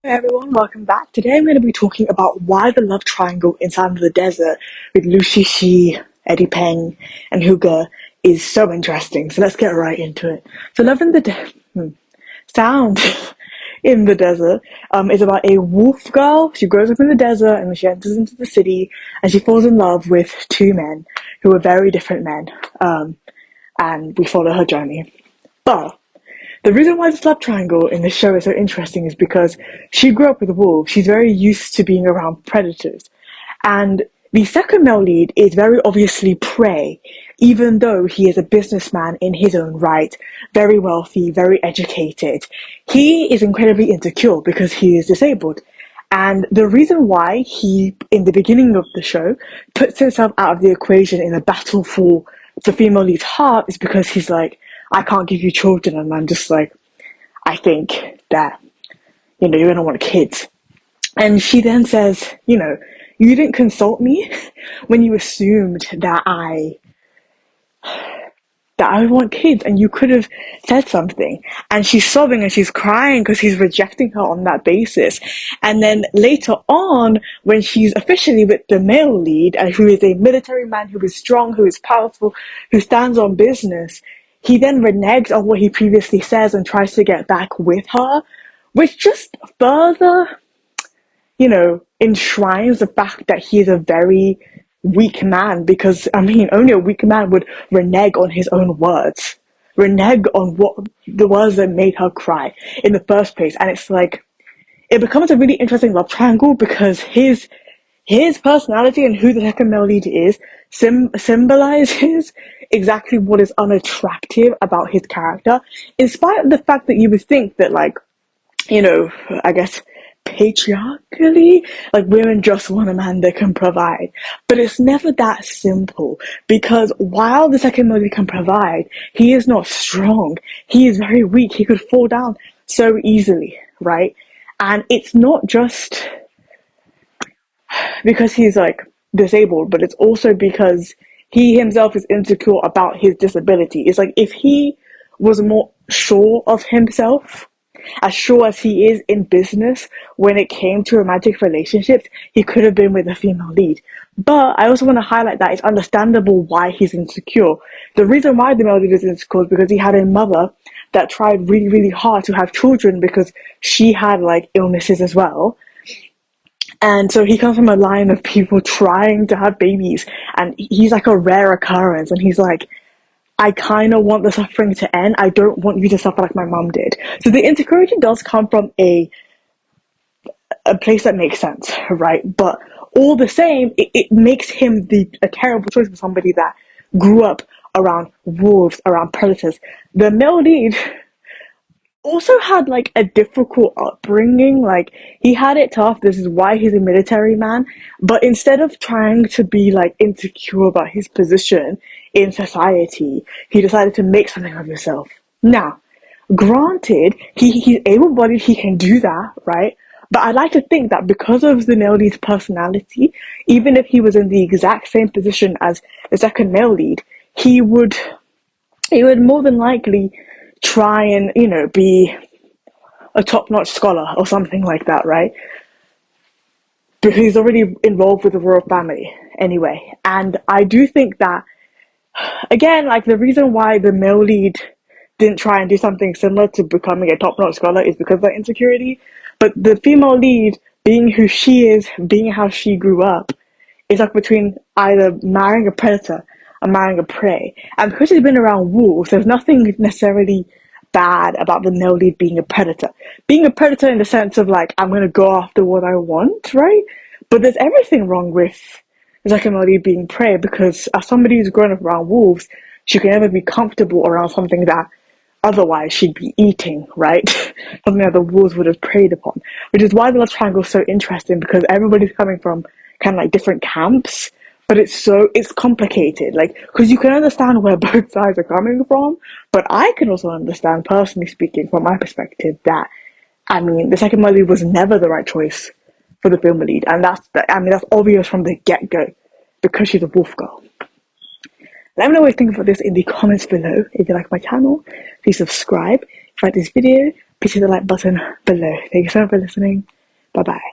Hey everyone, welcome back. Today I'm going to be talking about why the love triangle inside of the desert with Shishi, Eddie Peng, and Huga is so interesting. So let's get right into it. So Love in the Sound in the Desert is about a wolf girl. She grows up in the desert and she enters into the city and she falls in love with two men who are very different men. And we follow her journey. But the reason why this love triangle in this show is so interesting is because she grew up with wolves. She's very used to being around predators. And the second male lead is very obviously prey, even though he is a businessman in his own right, very wealthy, very educated. He is incredibly insecure because he is disabled. And the reason why he, in the beginning of the show, puts himself out of the equation in a battle for the female lead's heart is because he's like, I can't give you children. And I'm just like, I think that, you're going to want kids. And she then says, you didn't consult me when you assumed that I want kids and you could have said something. And she's sobbing and she's crying because he's rejecting her on that basis. And then later on, when she's officially with the male lead, who is a military man, who is strong, who is powerful, who stands on business, he then reneges on what he previously says and tries to get back with her, which just further, enshrines the fact that he is a very weak man, because only a weak man would renege on his own words, renege on what the words that made her cry in the first place. And it's like, it becomes a really interesting love triangle because his personality and who the second male lead is symbolizes exactly what is unattractive about his character, in spite of the fact that you would think that, like, I guess patriarchally, like, women just want a man that can provide. But it's never that simple, because while the second male can provide, he is not strong. He is very weak. He could fall down so easily, right? And it's not just because he's like disabled, but it's also because he himself is insecure about his disability. It's like, if he was more sure of himself, as sure as he is in business when it came to romantic relationships, he could have been with a female lead. But I also want to highlight that it's understandable why he's insecure. The reason why the male lead is insecure is because he had a mother that tried really, really hard to have children because she had, like, illnesses as well. And so he comes from a line of people trying to have babies, and he's like a rare occurrence, and he's like, I kind of want the suffering to end. I don't want you to suffer like my mom did. So the insecurity does come from a place that makes sense, right? But all the same, it makes him a terrible choice for somebody that grew up around wolves, around predators. The male lead also had, like, a difficult upbringing. Like, he had it tough. This is why he's a military man. But instead of trying to be, like, insecure about his position in society, he decided to make something of himself. Now, granted, he's able-bodied, he can do that, right? But I like to think that because of the male lead's personality, even if he was in the exact same position as the second male lead, he would more than likely try and, be a top-notch scholar or something like that, right? Because he's already involved with the royal family anyway. And I do think that, again, like, the reason why the male lead didn't try and do something similar to becoming a top-notch scholar is because of that insecurity. But the female lead, being who she is, being how she grew up, is like between either marrying a predator or marrying a prey. And because she's been around wolves, there's nothing necessarily bad about the male lead being a predator. Being a predator in the sense of, like, I'm going to go after what I want, right? But there's everything wrong with the second male lead being prey, because as somebody who's grown up around wolves, she can never be comfortable around something that otherwise she'd be eating, right? Something that the wolves would have preyed upon. Which is why the love triangle is so interesting, because everybody's coming from kind of like different camps, but it's complicated, like, because you can understand where both sides are coming from, but I can also understand, personally speaking, from my perspective, that, the second male lead was never the right choice for the female lead, and that's obvious from the get-go, because she's a wolf girl. Let me know what you think about this in the comments below. If you like my channel, please subscribe. If you like this video, please hit the like button below. Thank you so much for listening. Bye bye.